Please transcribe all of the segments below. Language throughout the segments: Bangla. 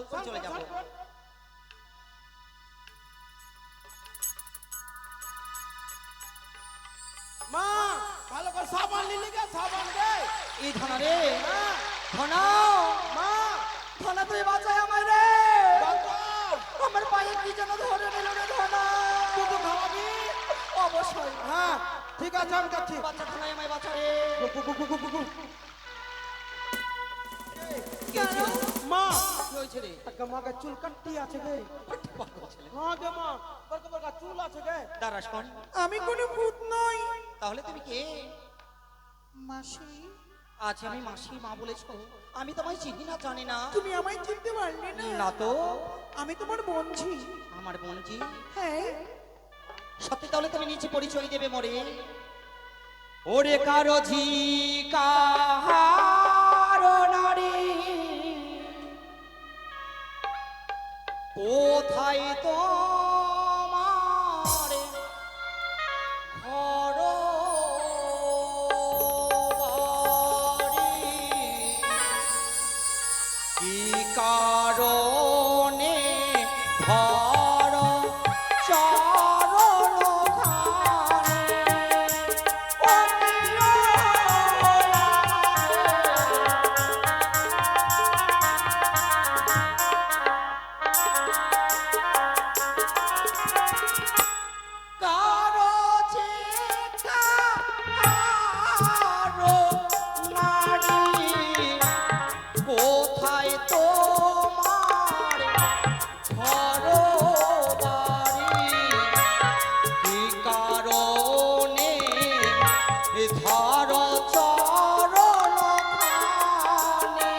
সাধু করে চলে যাবো। মা ভালো করে সাবান নিলি গে, সাবান দে। এই ধনা রে, হ্যাঁ, ধনা, মা ধনা তুই বাঁচাই আমায় রে। বাঁচাও। আমার পায়ে কি যেন ধরে নিল রে ধনা। দুধ খাওয়াবি? অবশ্যই। হ্যাঁ ঠিক আছে, আমি যাচ্ছি। বাচ্চা ধনাই আমায় বাঁচা রে। কি হয়েছে রে? মা কি হয়েছে রে? একটা মাকে চুল কাটতে আছে গে। পাগল ছেলে। হ্যাঁ গে মা, বড় বড় চুল আছে গে। দাঁড়া শোন, আমি কোনো ভূত নই। তাহলে তুমি কে? মাসি, আচ্ছা আমি মাসি মা বলেছো, আমি তোমায় চিনি না জানি না। তুমি আমায় চিনতে পারলে না? না তো। আমি তোমার বোনঝি। আমার বোনজি? হ্যাঁ। সত্যি তাহলে তুমি নিচে পরিচয় দেবে মরে? ওরে কারো ঝি কাহারো নারী, কোথায় তোমার ঘর বাড়ি? কি কারণে ধর চরণ খানি? ও প্রিয় কারো যে কারো নারী, কোথায় তোমার ঘর বাড়ি? কি কারণে ধর চরণ খানি?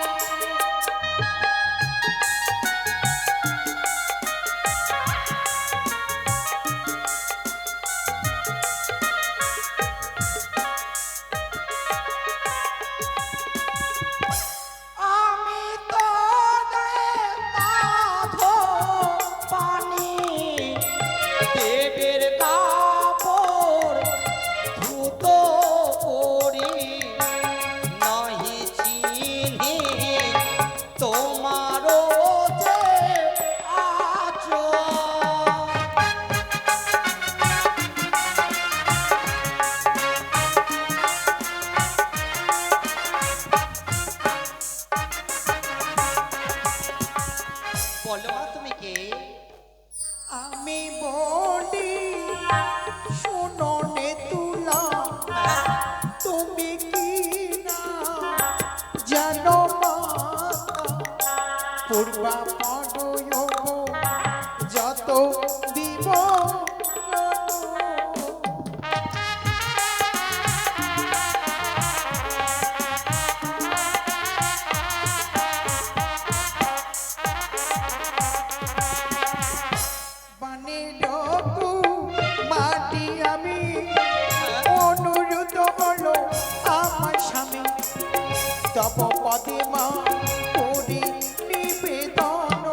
আমি তো দাধো পানি, দেবের কাপড় ধুত করি, নাহি চিনি তোমারও যে আচর। বলো মা তুমি কে? আমি বলি শোনো নে তুলা, তুমি কি না জানো মাতা? পূর্বা পাড়য় যত দিব বানে ডকু মাটি আমি, অনুরোধ হলো আমার স্বামী, তব পদে মা করি নিবেদন।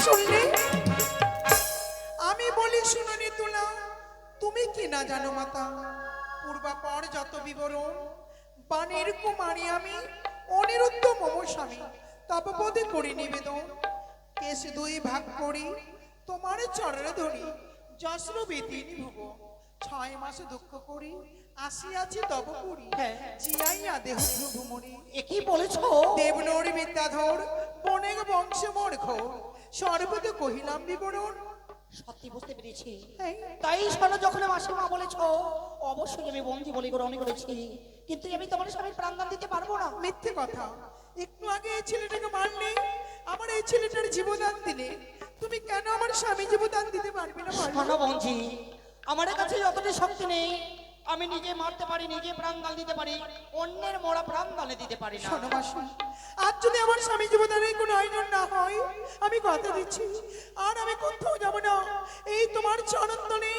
শুনলে? আমি বলি শুনুনি তুলা, তুমি কি না জানো মাতা? পূর্বাপর যত বিবরণ, বাণীর কুমারী আমি, অনিরুদ্ধ মম স্বামী, তপপদে করি নিবেদন। কেশ দুই ভাগ করি তোমার চরণে ধরি, যশ্র বেদিনী ভব 6 মাস দুঃখ করি, আসিয়াছি তব করি, জিয়াইয়া দেহ ভ্রমণী। এ কি বলেছো? দেবনর বিদ্যাধর বনেগ বংশ মোর ঘোর, সর্বদে কহিলাম বিবরণ। সত্যি বুঝতে পেরেছি। এই, তাই শোনো, যখন মাসিমা বলেছো অবশ্যই আমি বন্ধি বলে গ্রহণ করেছি, কিন্তু আমি তোমার স্বামীর প্রাণদান দিতে পারবো না। মিথ্যে কথা। একটু আগে এই ছেলেটাকে মারলে, আমার এই ছেলেটার জীবদান দিলে, তুমি কেন আমার স্বামী জীবদান দিতে পারবে না? বলো? শোনো বন্ধি, আমার কাছে যতটা শক্তি নেই, আমি নিজে মারতে পারি, নিজে প্রাণদান দিতে পারি, অন্যের মরা প্রাণদানে দিতে পারি না। শোনো মাসি, আজ যদি আমার স্বামী জীবদানের কোনো আয়োজন না হয়, আমি কথা দিচ্ছি আর আমি কোথাও যাব না। এই তোমার চরণ তলে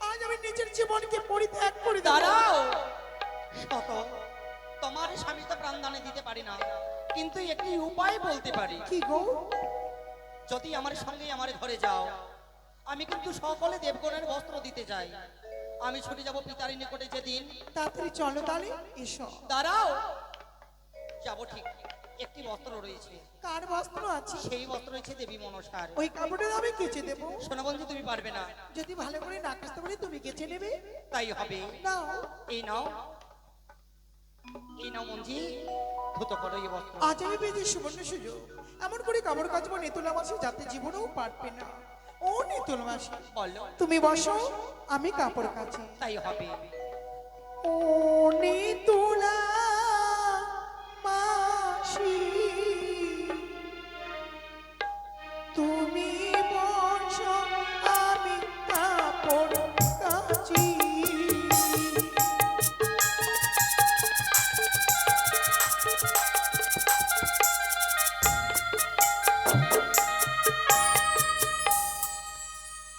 আজ আমি নিজের জীবনকে পরিত্যাগ করে দেব। দাঁড়াও, শত তোমার স্বামী তো প্রাণদানে দিতে পারি না, কিন্তু একটি উপায় বলতে পারি। কি গো? যদি আমার সঙ্গে আমার ঘরে যাও, আমি কিন্তু সকলে দেবগণের বস্ত্র দিতে যাই, আমি ছুটে যাব পিতার নিকটে যেদিন। তাড়াতাড়ি চলো তাহলে, এসো। দাঁড়াও, যাব ঠিক, একটি বস্ত্র রয়েছে। কার বস্ত্র আছে? সেই বস্ত্র রয়েছে দেবী মনসার। ওই কাপড়টা আমি কেচে দেবো। শোনো বন্ধু, তুমি পারবে না। যদি ভালো করে না কাচতে পারি তুমি কেচে নেবে। তাই হবে। নাও। এই নাও, এই নাও মঞ্জি, ধুতো করো এই বস্ত্র। আজ আমি পেয়েছি সুবর্ণ সুযোগ, এমন করে কাপড় কাচবো নেতুলা মাসি যাতে জীবনেও পারবে না। ও নেতুল মাসি, বলো। তুমি বসো, আমি কাপড় কাচি। তাই হবে। ও নেতুলা মাসি, তুমি বসো, আমি কাপড় কাচি।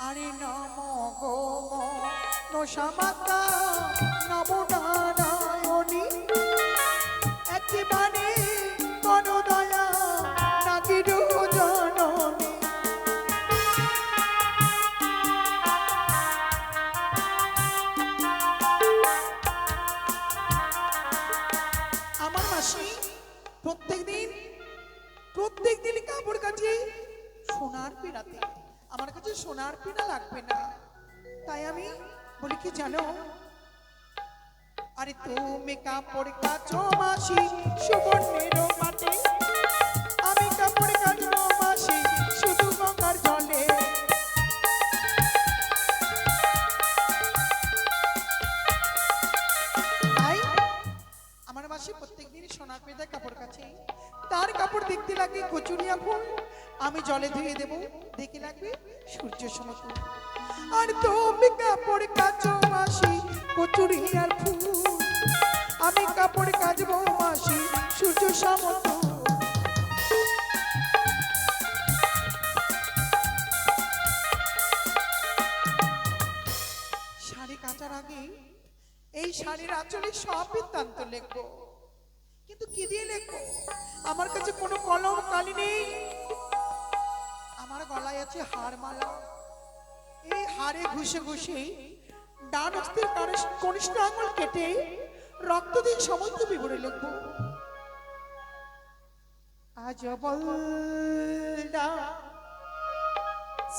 আরে নম গো নশামাতা নম নারায়ণী, একেবারে কোন দয়া নাগির জননী। আমার মাসি প্রত্যেক দিন কাপড় কাচে সোনার পিনাতে। আমার কাছে সোনার পিনা লাগবে না, তাই আমি বলি কি জানো, আরে তুমি কাপড় কাচো মাসি সুবর্ণের মাঠে, আমি কাপড় কাচবো মাসি শুধু গঙ্গার জলে। তাই আমার মাসি প্রত্যেকদিন সোনার পেদা কাপড় কাচে। তার কাপড় দেখতে লাগে কচুরিয়া ফুল, আমি জলে ধুয়ে দেব, দেখে লাগবে সূর্য সমতুল। আর তুমি কাপড় কাচো মাসি কচুরিয়ার ফুল, আমি কাপড় কাচবো মাসি সূর্য সমতুল। শাড়ি কাচার আগে এই শাড়ির আঁচলে সব বৃত্তান্ত লিখবো, কিন্তু কি দিয়ে লিখবো? আমার কাছে কোনো কলম কালি নেই। আমার গলায় আছে হার মালা, এই হারে ঘুষে ঘুষে ডান হস্তের কনিষ্ঠ আঙুল কেটে রক্ত দিয়ে সমস্ত বিবরণ লিখবো। আজ বলদা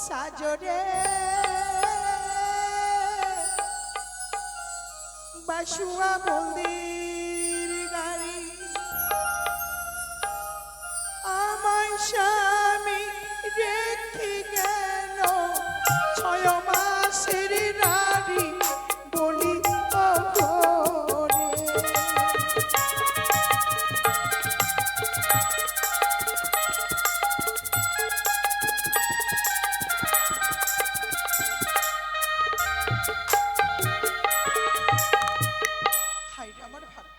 সাজরে বাসুয়া মন্দির গাড়ি, আমায় স্বামী রেখে গেল 6 মাসের নারী বলি অঘরে। হায়রে আমার ভাগ্য,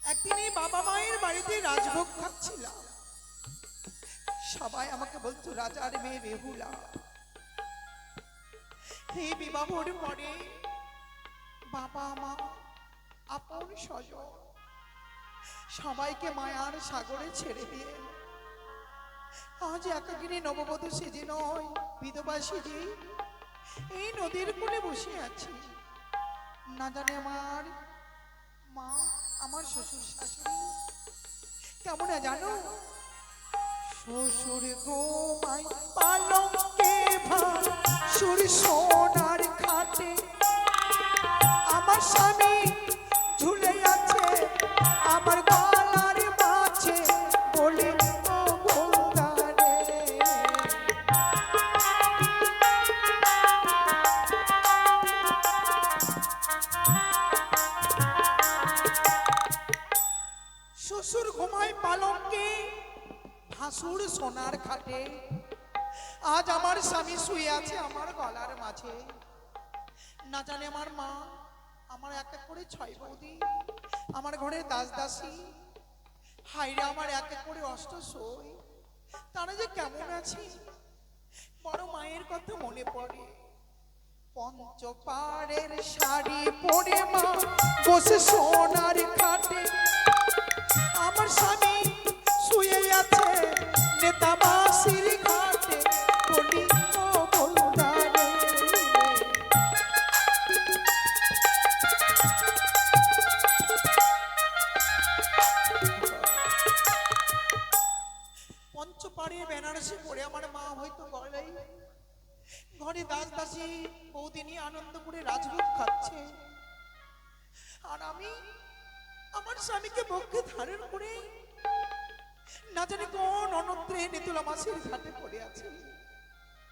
একদিন এই বাবা মায়ের বাড়িতে রাজভোগ খাচ্ছিলাম, সবাই আমাকে বলতো রাজার মেয়ে বেহুলা। এই বিবাহর পরে বাবা মা আপন স্বজন সবাইকে মায়ার সাগরে ছেড়ে দিয়ে আজ একাকিনী নববধূ সেজে নয়, বিধবা সেজে এই নদীর কূলে বসে আছি। না জানে আমার মা, আমার শ্বশুর শাশুড়ি কেমন জানো, শ্বশুর গোমাই পালঙ্কে ভাসুর সোনার খাটে, আমার স্বামী ঝুলে আছে আমার গলার মাঝে বলি ও বলদারে। শ্বশুর ঘুমায় পালঙ্কে ভাসুর সোনার খাটে, আজ আমার স্বামী শুয়ে আছে আমার গলার মাঝে। না জানে আমার মা, আমার এক এক করে 6 বৌদি, আমার ঘরে দাস দাসী, হাইরে আমার এক এক করে অষ্ট সই, তারা যে কেমন আছে বড় মায়ের কথা মনে পড়ে। পঞ্চপাড়ের শাড়ি পরে মা বসে সোনার খাটে, আমার স্বামী শুয়ে আছে নেতা মাসির ঘাটে বলি ও বলদারে। স্বামীকে বক্ষে ধারণ করে না জানি কোন অনত্রে নিতুলা মাসির ঘাটে পড়ে আছে।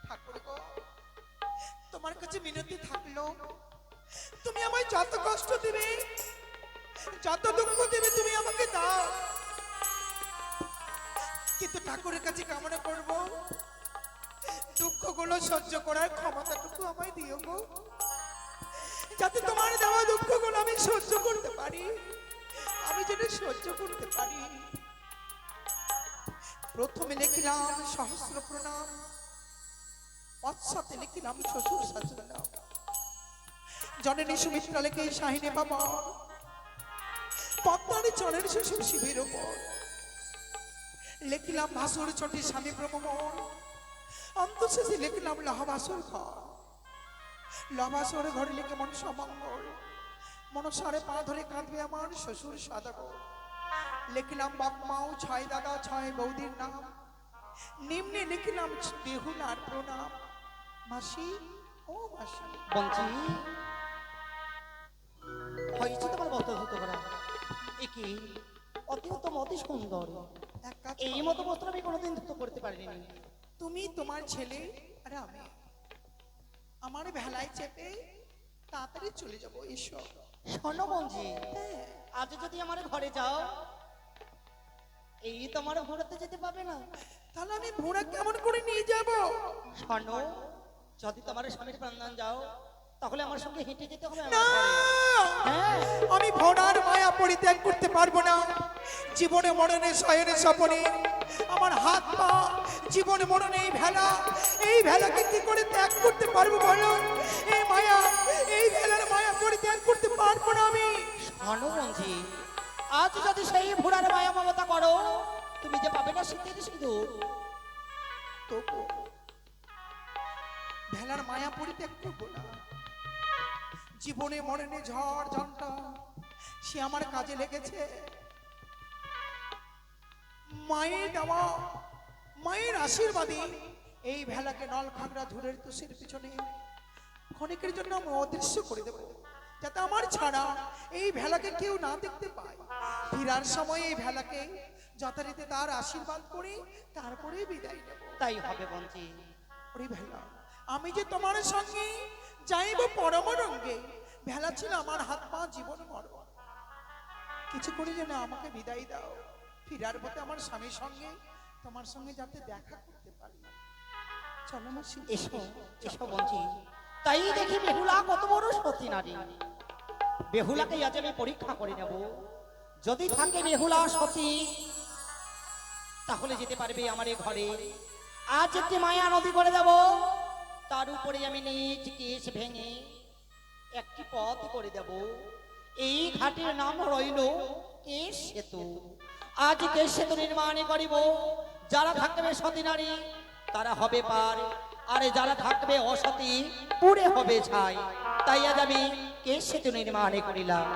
ঠাকুর গো, তোমার কাছে মিনতি থাকলো, তুমি আমায় যত কষ্ট দিবে, যত দুঃখ দিবে, তুমি আমাকে দাও। কিন্তু ঠাকুরের কাছে কামনা করব, দুঃখগুলো সহ্য করার ক্ষমতাটুকু আমায় দিও গো, যাতে তোমার দেওয়া দুঃখগুলো আমি সহ্য করতে পারি, আমি যেন সহ্য করতে পারি। প্রথমে লিখিলাম সহস্র প্রণাম, পশ্চাতে লিখিলাম শ্বশুর শাশুড়ি নাম। জননী সুমিত্রা লেখে শাহিনী বাবা, পদ্মারি চরের শ্বশুর শিবের ওপর লিখিলাম ভাসুর ছোটি স্বামী ব্রহ্মমোহন। অন্তঃশেষে লিখলাম লহবাসুর ঘর, লহবাসুর ঘরে লিখে মন সমঙ্গল, মনসারে পা ধরে কাঁদবে আমার শ্বশুর সদাগর। লিখলাম বাপ মাও, ছয় দাদা, ছয় বৌদির নাম। নিম্নে লিখলাম বেহুলার প্রণাম। মাসি, ও মাসি। বঞ্চি, হয়েছে তোমার বস্ত্র ধুতে করা, একে অতি উত্তম, অতি সুন্দর। এক কাজ এই করো, মতো বস্ত্র আমি কোনোদিন ধুতে করতে পারিনি। তুমি তোমার ছেলে আর আমি আমার ভেলায় চেপে তাড়াতাড়ি চলে যাবো। এসো। শোনো বঞ্চি, হ্যাঁ, আজ যদি আমার ঘরে যাও, এই তোমার ঘোরাতে যেতে পাবে না। তাহলে আমি ভোড়া কেমন করে নিয়ে যাব? শোনো, যদি তোমার স্বামীর প্রাণদান যাও, তাহলে আমার সঙ্গে হেঁটে যেতে হবে আমার না, ঘরে। হ্যাঁ, আমি ভোড়ার মায়া পরিত্যাগ করতে পারবো না। জীবনে মরণে শয়নে স্বপনে আমার হাত পা, জীবনে মরণে এই ভেলাকে কি করে ত্যাগ করতে পারবো বলো? এই মায়া, এই ভেলার মায়া পরিত্যাগ করতে পারবো না আমি। শোনো বঞ্চি, আজ যদি সেই ভুড়ার মায়া মমতা করো, তুমি যে পাবে না শীতের সিঁদুর। তবু ভেলার মায়া পরিত্যাগ করবো না। জীবনে মরণে ঝড় ঝঞ্ঝা সে আমার কাজে লেগেছে। মায়ের দেওয়া, মায়ের আশীর্বাদে এই ভেলাকে নলখাগড়া ধুরের তুষের পিছনে ক্ষণিকের জন্য আমি অদৃশ্য করে দেব, যাতে আমার ছাড়া এই ভেলাকে কেউ না দেখতে পায়। ফিরার সময় এই ভেলাকে যথারীতি তার আশীর্বাদ করে তারপরে বিদায় নেব। তাই হবে বঞ্চি। ওরে ভেলা, আমি যে তোমার সঙ্গে যাইব পরম রঙ্গে, ভেলা ছিল আমার হাত পা, জীবন মরণ। কিছু করে যেন আমাকে বিদায় দাও। ফিরার পথে আমার স্বামীর সঙ্গে তোমার সঙ্গে যাতে দেখা করতে পারি। চলো মাসি, এসো, এসো বঞ্চি। তাই দেখি বেহুলা কত বড় সতী নারী। বেহুলাকে আজ আমি পরীক্ষা করে নেব। যদি থাকে বেহুলা সতী, তাহলে যেতে পারবে আমার এই ঘরে। আজ একটি মায়া নদী করে দেব, তার উপরে আমি নিজ কেশ ভেঙে একটি পথ করে দেব। এই ঘাটের নাম রইল কেশ সেতু। আজ কেশ সেতু নির্মাণে করিব। যারা থাকবে সতী নারী তারা হবে পার, আর যারা থাকবে অসতী পুড়ে হবে ছাই। তাই আজ আমি কেশ সেতু নির্মাণে করিলাম।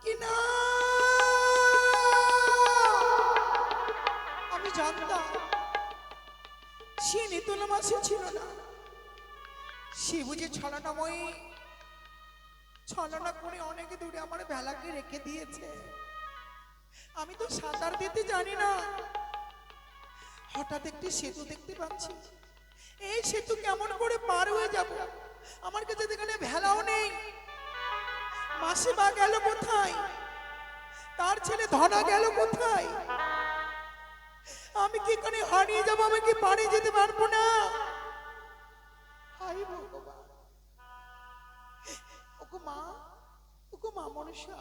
কি না, আমি জানতাম সে নিতুল মাসি ছিল না। সে বুঝে ছলনাময়ী, ছলনা করে অনেক দূরে আমার ভেলাকে রেখে দিয়েছে। আমি তো সাঁতার দিতে জানি না। হঠাৎ একটি সেতু দেখতে পাচ্ছি। এই সেতু কেমন করে পার হয়ে যাব? আমার কাছে এখানে ভেলাও নেই। মাসিমা গেল কোথায়? তার ছেলে ধনা গেল কোথায়? আমি কি করে হারিয়ে যাবো? আমি কি পারে যেতে পারবো না? হাই ভগবান, ওগো মা, ওগো মা মনসা,